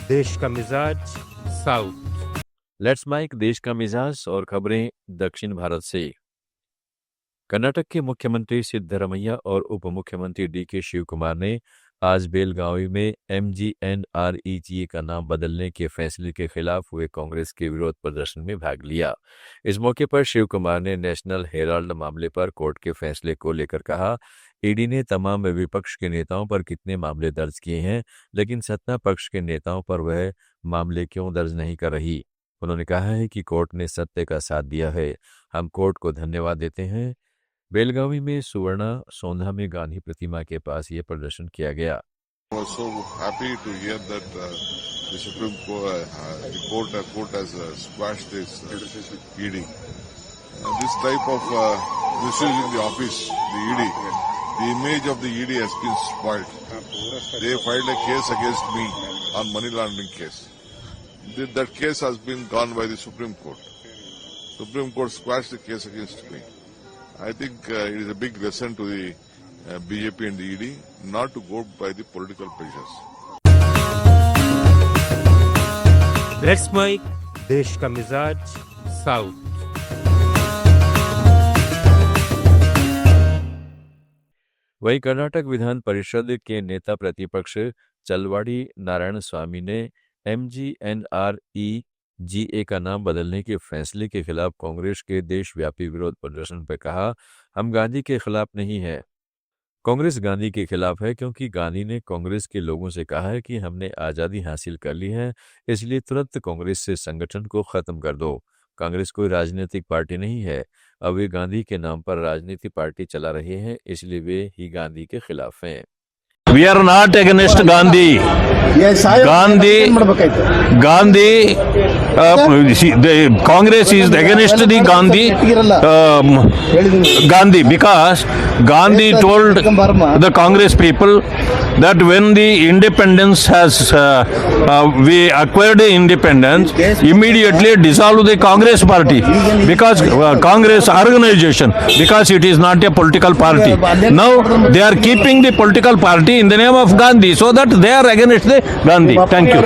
देश का मिजाज साउथ। लेट्स माइक देश का मिजाज और खबरें दक्षिण भारत से। कर्नाटक के मुख्यमंत्री सिद्धरमैया और उप मुख्यमंत्री डीके शिव कुमार ने आज बेलगावी में MGNREGA का नाम बदलने के फैसले के खिलाफ हुए कांग्रेस के विरोध प्रदर्शन में भाग लिया। इस मौके पर शिव कुमार ने नेशनल हेराल्ड मामले पर कोर्ट के फैसले को लेकर कहा, ईडी ने तमाम विपक्ष के नेताओं पर कितने मामले दर्ज किए हैं, लेकिन सत्ता पक्ष के नेताओं पर वह मामले क्यों दर्ज नहीं कर रही। उन्होंने कहा है कि कोर्ट ने सत्य का साथ दिया है, हम कोर्ट को धन्यवाद देते हैं। बेलगावी में सुवर्णा सौंधा में गांधी प्रतिमा के पास यह प्रदर्शन किया गया। was so happy to hear that the Supreme Court, has squashed this ED. This type of misusing the office, the ED, the image of the ED has been spoiled. They filed a case against me on money laundering case. That case has been gone by the Supreme Court. Supreme Court squashed the case against me. I think it is a big lesson to the BJP and the ED not to go by the political pressures. Let's mic देश का मिजाज south. वहीं कर्नाटक विधान परिषद के नेता प्रतिपक्ष चलवाड़ी नारायण स्वामी ने MGNREGA का नाम बदलने के फैसले के खिलाफ कांग्रेस के देशव्यापी विरोध प्रदर्शन पर कहा, हम गांधी के खिलाफ नहीं है। कांग्रेस गांधी के खिलाफ है क्योंकि गांधी ने कांग्रेस के लोगों से कहा है कि हमने आज़ादी हासिल कर ली है, इसलिए तुरंत कांग्रेस से संगठन को खत्म कर दो। कांग्रेस कोई राजनीतिक पार्टी नहीं है, अब वे गांधी के नाम पर राजनीतिक पार्टी चला रहे हैं, इसलिए वे ही गांधी के खिलाफ हैं। We are not against Gandhi. The Congress is against the Gandhi because Gandhi told the Congress people that when the independence we acquired the independence, immediately dissolve the Congress party because Congress organization, because it is not a political party. Now they are keeping the political party in the name of Gandhi, so that they are against the Gandhi. Thank you.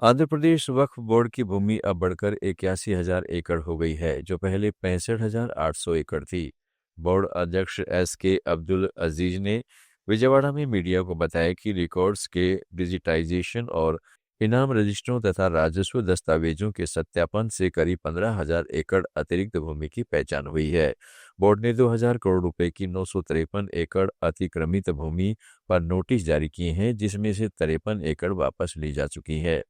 Andhra Pradesh Waqf board की भूमि अब बढ़कर 81,000 एकड़ हो गई है, जो पहले 65,800 एकड़ थी। बोर्ड अध्यक्ष SK अब्दुल अजीज ने विजयवाड़ा में मीडिया को बताया कि रिकॉर्ड्स के डिजिटाइजेशन और इनाम रजिस्टरों तथा राजस्व दस्तावेजों के सत्यापन से करीब 15,000 एकड़ अतिरिक्त भूमि की पहचान हुई है। बोर्ड ने 2,000 करोड़ रुपए की 953 एकड़ अतिक्रमित भूमि पर नोटिस जारी किए हैं, जिसमें से 53 एकड़ वापस ली जा चुकी है।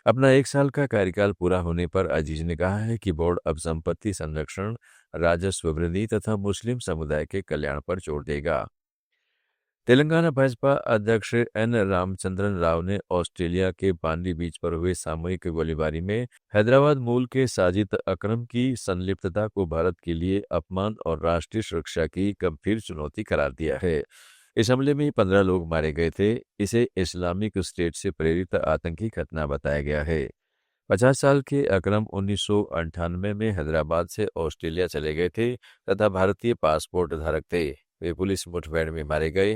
अपना 1 साल का कार्यकाल पूरा होने पर अजीज ने कहा है कि बोर्ड अब संपत्ति संरक्षण, राजस्व वृद्धि तथा मुस्लिम समुदाय के कल्याण पर जोर देगा। तेलंगाना भाजपा अध्यक्ष N रामचंद्रन राव ने ऑस्ट्रेलिया के बांडी बीच पर हुए सामूहिक गोलीबारी में हैदराबाद मूल के साजिद अकरम की संलिप्तता को भारत के लिए अपमान और राष्ट्रीय सुरक्षा की गंभीर चुनौती करार दिया है। इस हमले में 15 लोग मारे गए थे। इसे इस्लामिक स्टेट से प्रेरित आतंकी घटना बताया गया है। 50 साल के अकरम 1998 में हैदराबाद से ऑस्ट्रेलिया चले गए थे तथा भारतीय पासपोर्ट धारक थे। वे पुलिस मुठभेड़ में मारे गए।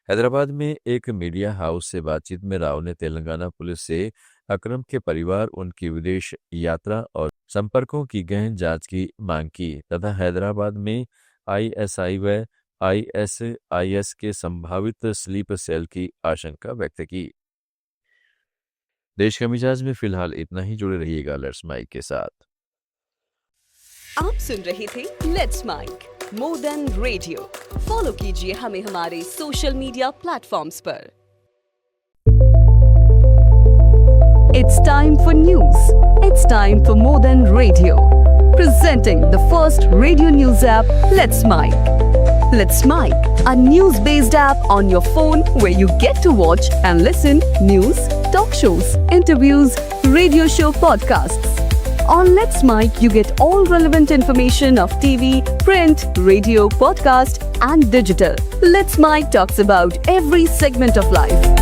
हैदराबाद में एक मीडिया हाउस से बातचीत में राव ने तेलंगाना पुलिस से अकरम के परिवार, उनकी विदेश यात्रा और संपर्कों की गहन जांच की मांग की तथा हैदराबाद में ISI व ISIS के संभावित स्लीपर सेल की आशंका व्यक्त की। देश का मिजाज में फिलहाल इतना ही। जुड़े रहिएगा लेट्स माइक के साथ। आप सुन रहे थे let's mic more than radio. Follow कीजिए हमें हमारे सोशल मीडिया प्लेटफॉर्म्स पर। It's time for news. It's time for more than radio. Presenting the first radio news app, Let's Mic. Let's Mic, a news-based app on your phone where you get to watch and listen news, talk shows, interviews, radio show podcasts. On Let's Mic, you get all relevant information of TV, print, radio, podcast, and digital. Let's Mic talks about every segment of life.